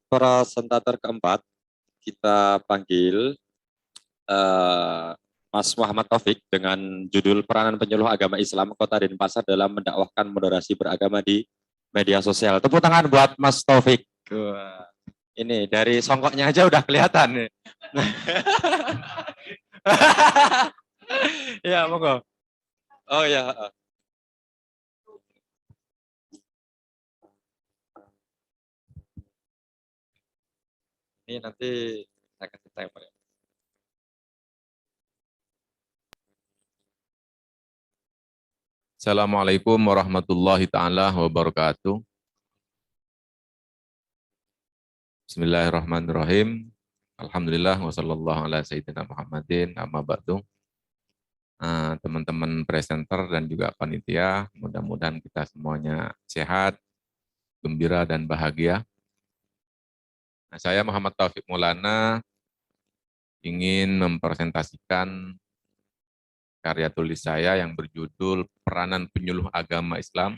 presentator keempat kita panggil Mas Muhammad Taufik dengan judul Peranan Penyuluh Agama Islam Kota Denpasar dalam mendakwahkan moderasi beragama di media sosial. Tepuk tangan buat Mas Taufik. Wah, ini dari songkoknya aja udah kelihatan nih. Ya, monggo. Oh ya. Ini nanti saya kasih timer ya. Assalamualaikum warahmatullahi ta'ala wabarakatuh. Bismillahirrahmanirrahim. Alhamdulillah wa sallallahu ala sayyidina Muhammadin amma ba'du. Teman-teman presenter dan juga panitia, mudah-mudahan kita semuanya sehat, gembira dan bahagia. Saya Muhammad Taufik Maulana ingin mempresentasikan karya tulis saya yang berjudul Peranan Penyuluh Agama Islam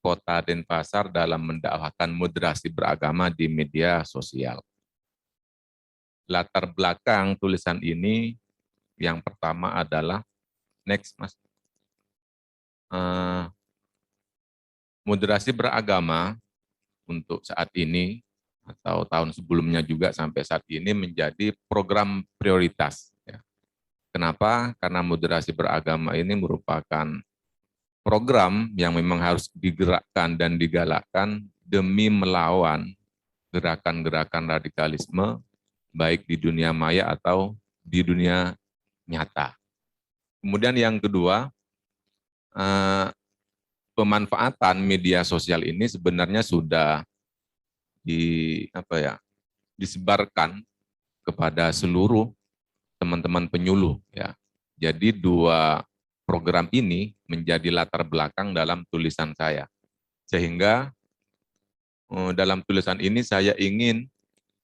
Kota Denpasar dalam mendakwahkan moderasi beragama di media sosial. Latar belakang tulisan ini yang pertama adalah moderasi beragama untuk saat ini atau tahun sebelumnya juga sampai saat ini menjadi program prioritas. Kenapa? Karena moderasi beragama ini merupakan program yang memang harus digerakkan dan digalakkan demi melawan gerakan-gerakan radikalisme, baik di dunia maya atau di dunia nyata. Kemudian yang kedua, pemanfaatan media sosial ini sebenarnya sudah disebarkan kepada seluruh teman-teman penyuluh. Ya. Jadi dua program ini menjadi latar belakang dalam tulisan saya. Sehingga dalam tulisan ini saya ingin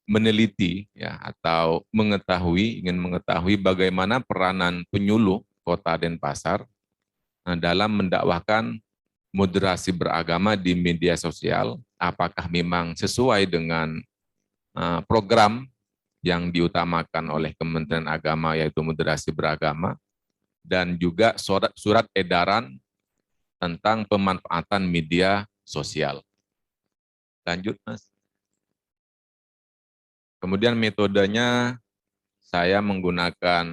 meneliti ya atau ingin mengetahui bagaimana peranan penyuluh Kota Denpasar dalam mendakwahkan moderasi beragama di media sosial, apakah memang sesuai dengan program yang diutamakan oleh Kementerian Agama yaitu moderasi beragama, dan juga surat edaran tentang pemanfaatan media sosial. Lanjut, Mas. Kemudian metodenya saya menggunakan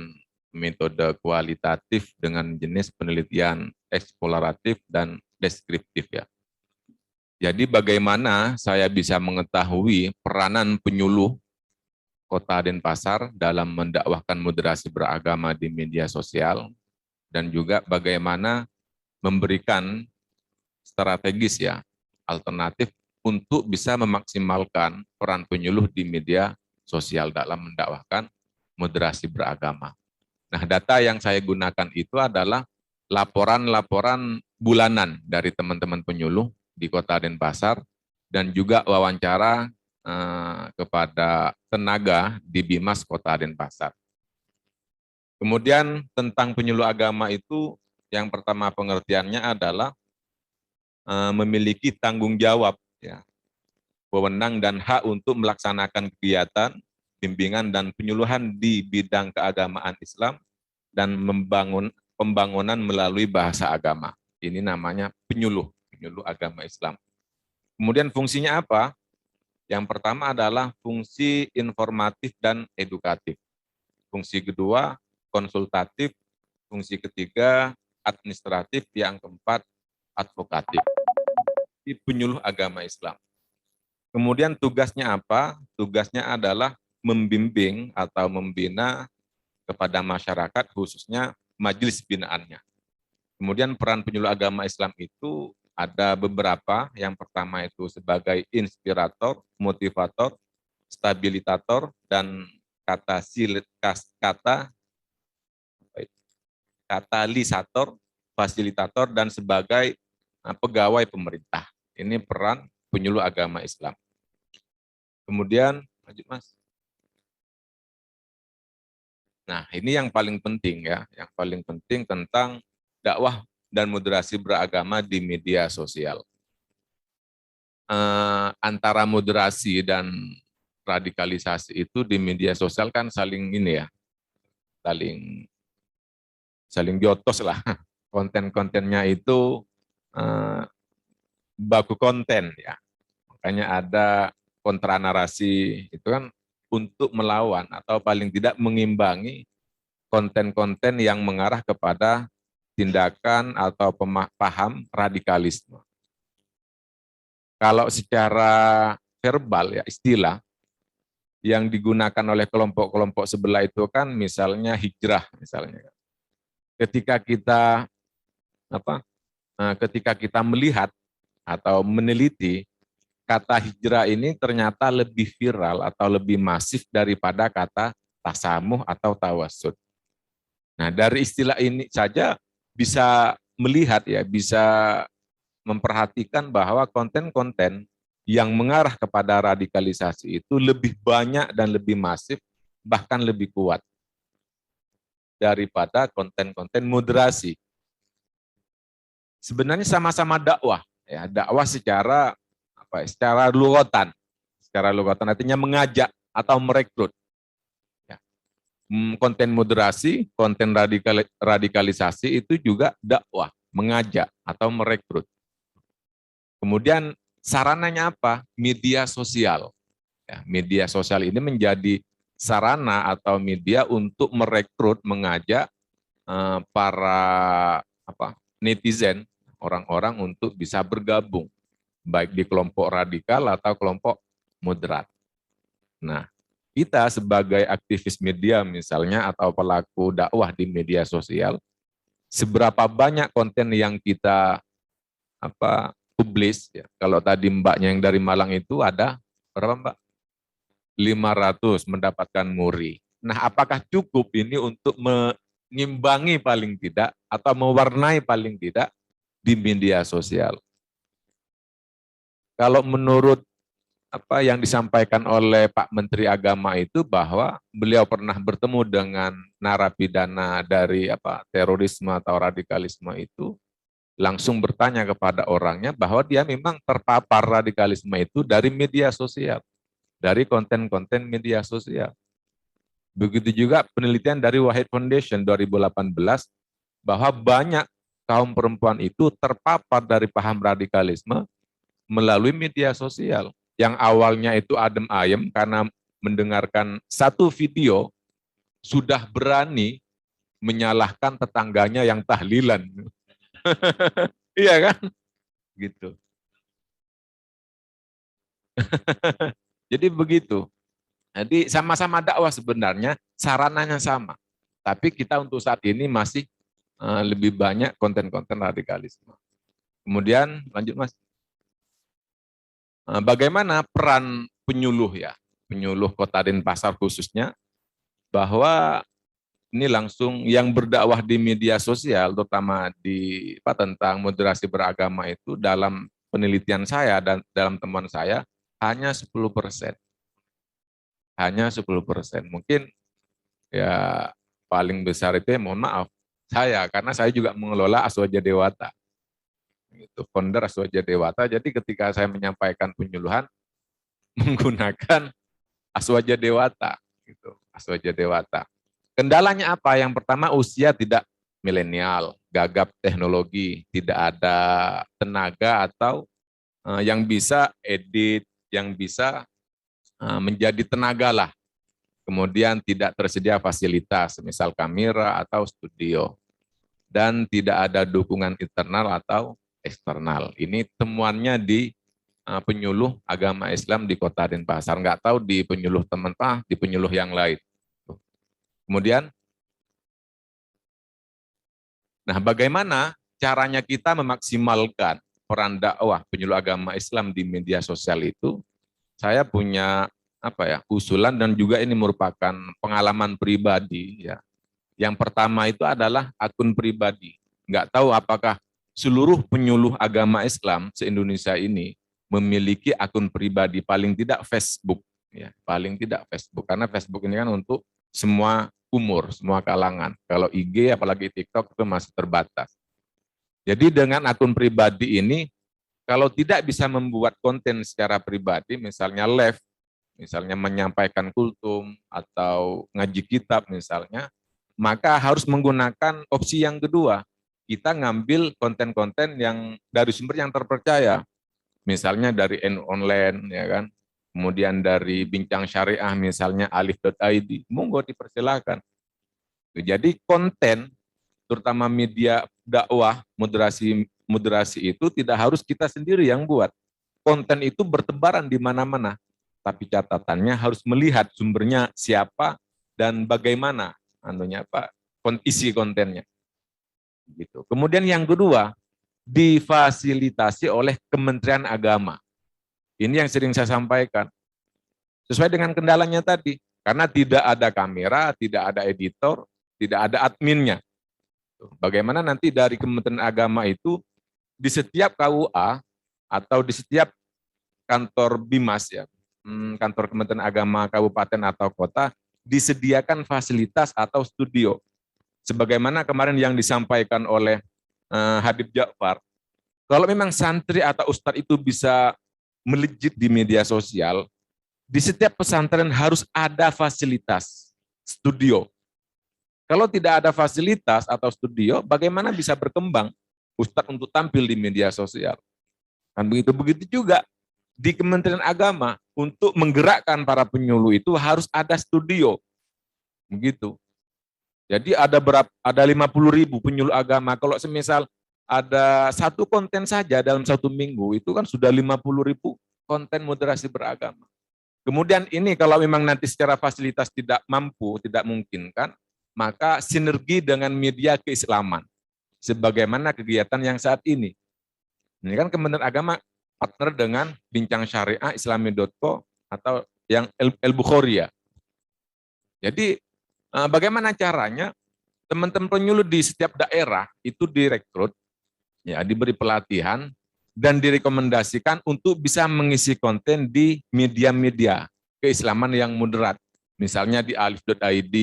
metode kualitatif dengan jenis penelitian eksploratif dan deskriptif ya. Jadi bagaimana saya bisa mengetahui peranan penyuluh Kota Denpasar dalam mendakwahkan moderasi beragama di media sosial, dan juga bagaimana memberikan strategis ya, alternatif untuk bisa memaksimalkan peran penyuluh di media sosial dalam mendakwahkan moderasi beragama. Nah, data yang saya gunakan itu adalah laporan-laporan bulanan dari teman-teman penyuluh di Kota Denpasar, dan juga wawancara kepada tenaga di Bimas Kota Denpasar. Kemudian tentang penyuluh agama itu, yang pertama pengertiannya adalah memiliki tanggung jawab, ya, wewenang dan hak untuk melaksanakan kegiatan, bimbingan dan penyuluhan di bidang keagamaan Islam dan pembangunan melalui bahasa agama. Ini namanya penyuluh agama Islam. Kemudian fungsinya apa? Yang pertama adalah fungsi informatif dan edukatif. Fungsi kedua, konsultatif. Fungsi ketiga, administratif. Yang keempat, advokatif. Ini penyuluh agama Islam. Kemudian tugasnya apa? Tugasnya adalah membimbing atau membina kepada masyarakat, khususnya majelis binaannya. Kemudian peran penyuluh agama Islam itu ada beberapa. Yang pertama itu sebagai inspirator, motivator, stabilitator, dan katalisator, fasilitator, dan sebagai pegawai pemerintah. Ini peran penyuluh agama Islam. Kemudian, lanjut Mas. Nah, ini yang paling penting ya, yang paling penting tentang dakwah dan moderasi beragama di media sosial. antara moderasi dan radikalisasi itu di media sosial kan saling ini ya, saling jotos lah. Konten-kontennya itu baku konten ya. Makanya ada kontra narasi itu kan untuk melawan atau paling tidak mengimbangi konten-konten yang mengarah kepada tindakan atau paham radikalisme. Kalau secara verbal ya istilah yang digunakan oleh kelompok-kelompok sebelah itu kan misalnya hijrah misalnya. Ketika kita ketika kita melihat atau meneliti kata hijrah ini ternyata lebih viral atau lebih masif daripada kata tasamuh atau tawasud. Nah, dari istilah ini saja bisa melihat ya, bisa memperhatikan bahwa konten-konten yang mengarah kepada radikalisasi itu lebih banyak dan lebih masif, bahkan lebih kuat daripada konten-konten moderasi. Sebenarnya sama-sama dakwah, ya, dakwah secara secara lugatan. Secara lugatan artinya mengajak atau merekrut. Konten moderasi, konten radikalisasi itu juga dakwah, mengajak atau merekrut. Kemudian sarananya apa? Media sosial. Ya, media sosial ini menjadi sarana atau media untuk merekrut, mengajak para netizen, orang-orang untuk bisa bergabung, baik di kelompok radikal atau kelompok moderat. Nah, kita sebagai aktivis media misalnya atau pelaku dakwah di media sosial, seberapa banyak konten yang kita publish ya. Kalau tadi mbaknya yang dari Malang itu ada berapa mbak? 500 mendapatkan muri. Nah, apakah cukup ini untuk mengimbangi paling tidak atau mewarnai paling tidak di media sosial? Kalau menurut apa yang disampaikan oleh Pak Menteri Agama itu bahwa beliau pernah bertemu dengan narapidana dari terorisme atau radikalisme itu, langsung bertanya kepada orangnya bahwa dia memang terpapar radikalisme itu dari media sosial, dari konten-konten media sosial. Begitu juga penelitian dari Wahid Foundation 2018 bahwa banyak kaum perempuan itu terpapar dari paham radikalisme melalui media sosial. Yang awalnya itu adem ayem karena mendengarkan satu video sudah berani menyalahkan tetangganya yang tahlilan. Iya kan? Gitu. Jadi begitu. Jadi sama-sama dakwah sebenarnya, sarananya sama. Tapi kita untuk saat ini masih lebih banyak konten-konten radikalisme. Kemudian lanjut Mas. Bagaimana peran penyuluh ya, penyuluh Kota Denpasar khususnya, bahwa ini langsung yang berdakwah di media sosial, terutama di tentang moderasi beragama itu dalam penelitian saya dan dalam teman saya hanya 10%. Hanya 10%. Mungkin ya paling besar itu mohon maaf saya, karena saya juga mengelola Aswaja Dewata. Itu founder Aswaja Dewata. Jadi ketika saya menyampaikan penyuluhan menggunakan Aswaja Dewata, gitu. Aswaja Dewata. Kendalanya apa? Yang pertama usia tidak milenial, gagap teknologi, tidak ada tenaga atau yang bisa edit, yang bisa menjadi tenaga lah. Kemudian tidak tersedia fasilitas, misal kamera atau studio. Dan tidak ada dukungan internal atau eksternal. Ini temuannya di penyuluh agama Islam di Kota Denpasar. Nggak tahu di penyuluh teman di penyuluh yang lain. Kemudian, nah bagaimana caranya kita memaksimalkan peran dakwah penyuluh agama Islam di media sosial itu? Saya punya usulan dan juga ini merupakan pengalaman pribadi ya. Yang pertama itu adalah akun pribadi. Nggak tahu apakah seluruh penyuluh agama Islam se-Indonesia ini memiliki akun pribadi, paling tidak Facebook ya, paling tidak Facebook, karena Facebook ini kan untuk semua umur, semua kalangan. Kalau IG apalagi TikTok itu masih terbatas. Jadi dengan akun pribadi ini kalau tidak bisa membuat konten secara pribadi, misalnya live, misalnya menyampaikan kultum atau ngaji kitab misalnya, maka harus menggunakan opsi yang kedua. Kita ngambil konten-konten yang dari sumber yang terpercaya, misalnya dari online, ya kan, kemudian dari Bincang Syariah, misalnya alif.id, monggo dipersilakan. Jadi konten, terutama media dakwah, moderasi itu tidak harus kita sendiri yang buat. Konten itu bertebaran di mana-mana, tapi catatannya harus melihat sumbernya siapa dan bagaimana anunya Pak, isi kontennya. Gitu. Kemudian yang kedua, difasilitasi oleh Kementerian Agama. Ini yang sering saya sampaikan. Sesuai dengan kendalanya tadi, karena tidak ada kamera, tidak ada editor, tidak ada adminnya. Bagaimana nanti dari Kementerian Agama itu di setiap KUA atau di setiap kantor BIMAS, ya, kantor Kementerian Agama kabupaten atau kota, disediakan fasilitas atau studio. Sebagaimana kemarin yang disampaikan oleh Habib Ja'far, kalau memang santri atau ustadz itu bisa melejit di media sosial, di setiap pesantren harus ada fasilitas studio. Kalau tidak ada fasilitas atau studio, bagaimana bisa berkembang ustadz untuk tampil di media sosial? Kan begitu juga di Kementerian Agama, untuk menggerakkan para penyuluh itu harus ada studio. Begitu. Jadi ada 50.000 penyuluh agama. Kalau semisal ada satu konten saja dalam satu minggu, itu kan sudah 50.000 konten moderasi beragama. Kemudian ini kalau memang nanti secara fasilitas tidak mampu, tidak mungkin kan, maka sinergi dengan media keislaman. Sebagaimana kegiatan yang saat ini. Ini kan Kementerian Agama partner dengan Bincang Syariah, Islami.co, atau yang El-Bukhari ya. Jadi bagaimana caranya teman-teman penyuluh di setiap daerah itu direkrut, ya, diberi pelatihan, dan direkomendasikan untuk bisa mengisi konten di media-media keislaman yang moderat. Misalnya di alif.id,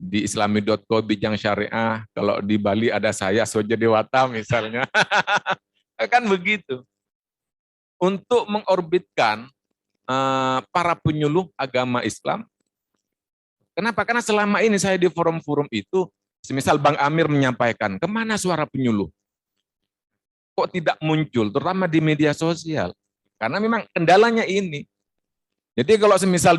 di islami.co, Bincang Syariah, kalau di Bali ada saya, Soja Dewata misalnya. Kan begitu. Untuk mengorbitkan para penyuluh agama Islam. Kenapa? Karena selama ini saya di forum-forum itu, semisal Bang Amir menyampaikan, kemana suara penyuluh? Kok tidak muncul, terutama di media sosial? Karena memang kendalanya ini. Jadi kalau semisal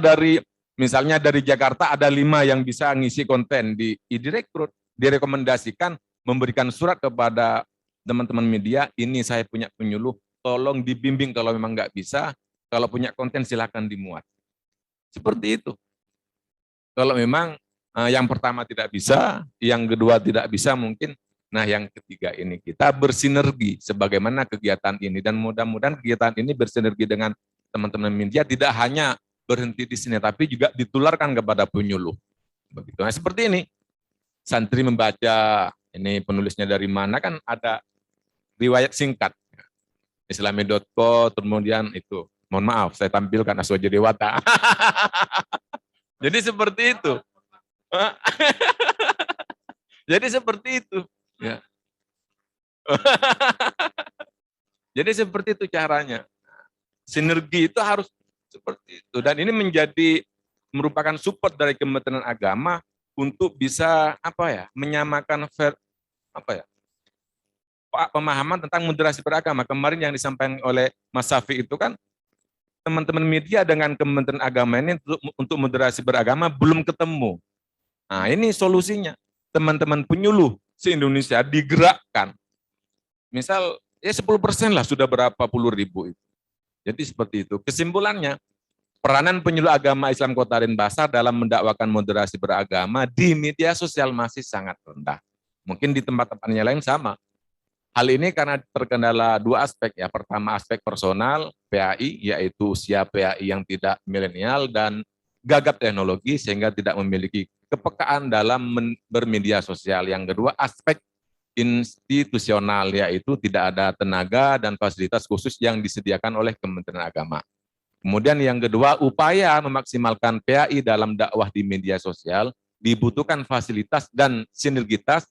misalnya dari Jakarta ada 5 yang bisa ngisi konten direkrut, direkomendasikan, memberikan surat kepada teman-teman media, ini saya punya penyuluh, tolong dibimbing kalau memang nggak bisa, kalau punya konten silakan dimuat. Seperti itu. Kalau memang yang pertama tidak bisa, yang kedua tidak bisa mungkin, nah yang ketiga ini kita bersinergi sebagaimana kegiatan ini, dan mudah-mudahan kegiatan ini bersinergi dengan teman-teman media tidak hanya berhenti di sini, tapi juga ditularkan kepada penyuluh. Begitu. Nah seperti ini, santri membaca, ini penulisnya dari mana, kan ada riwayat singkat, islami.co, kemudian itu, mohon maaf saya tampilkan Aswaja Dewata. Jadi seperti itu. Jadi seperti itu. Ya. Jadi seperti itu caranya. Sinergi itu harus seperti itu. Dan ini merupakan support dari Kementerian Agama untuk bisa menyamakan pemahaman tentang moderasi beragama. Kemarin yang disampaikan oleh Mas Safi itu kan, teman-teman media dengan Kementerian Agama ini untuk moderasi beragama belum ketemu. Nah ini solusinya, teman-teman penyuluh se-Indonesia digerakkan. Misal ya 10% lah sudah berapa puluh ribu itu. Jadi seperti itu. Kesimpulannya, peranan penyuluh agama Islam Kota Denpasar dalam mendakwakan moderasi beragama di media sosial masih sangat rendah. Mungkin di tempat-tempatnya lain sama. Hal ini karena terkendala 2 aspek ya. Pertama aspek personal PAI, yaitu usia PAI yang tidak milenial dan gagap teknologi sehingga tidak memiliki kepekaan dalam bermedia sosial. Yang kedua aspek institusional, yaitu tidak ada tenaga dan fasilitas khusus yang disediakan oleh Kementerian Agama. Kemudian yang kedua, upaya memaksimalkan PAI dalam dakwah di media sosial dibutuhkan fasilitas dan sinergitas.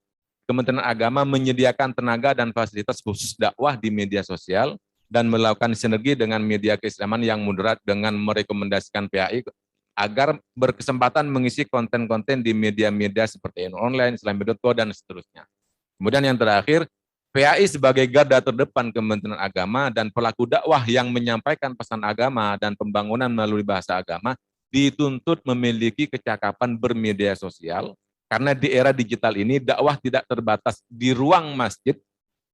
Kementerian Agama menyediakan tenaga dan fasilitas khusus dakwah di media sosial dan melakukan sinergi dengan media keislaman yang moderat dengan merekomendasikan PAI agar berkesempatan mengisi konten-konten di media-media seperti online, Islam.co, dan seterusnya. Kemudian yang terakhir, PAI sebagai garda terdepan Kementerian Agama dan pelaku dakwah yang menyampaikan pesan agama dan pembangunan melalui bahasa agama dituntut memiliki kecakapan bermedia sosial, karena di era digital ini dakwah tidak terbatas di ruang masjid,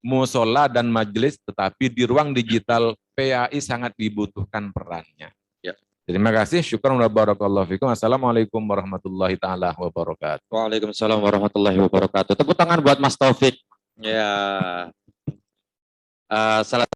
musola, dan majelis, tetapi di ruang digital PAI sangat dibutuhkan perannya. Ya. Terima kasih, syukran wa barakallahu fikum. Assalamualaikum warahmatullahi taala wabarakatuh. Waalaikumsalam warahmatullahi wabarakatuh. Tepuk tangan buat Mas Taufik. Ya. Salah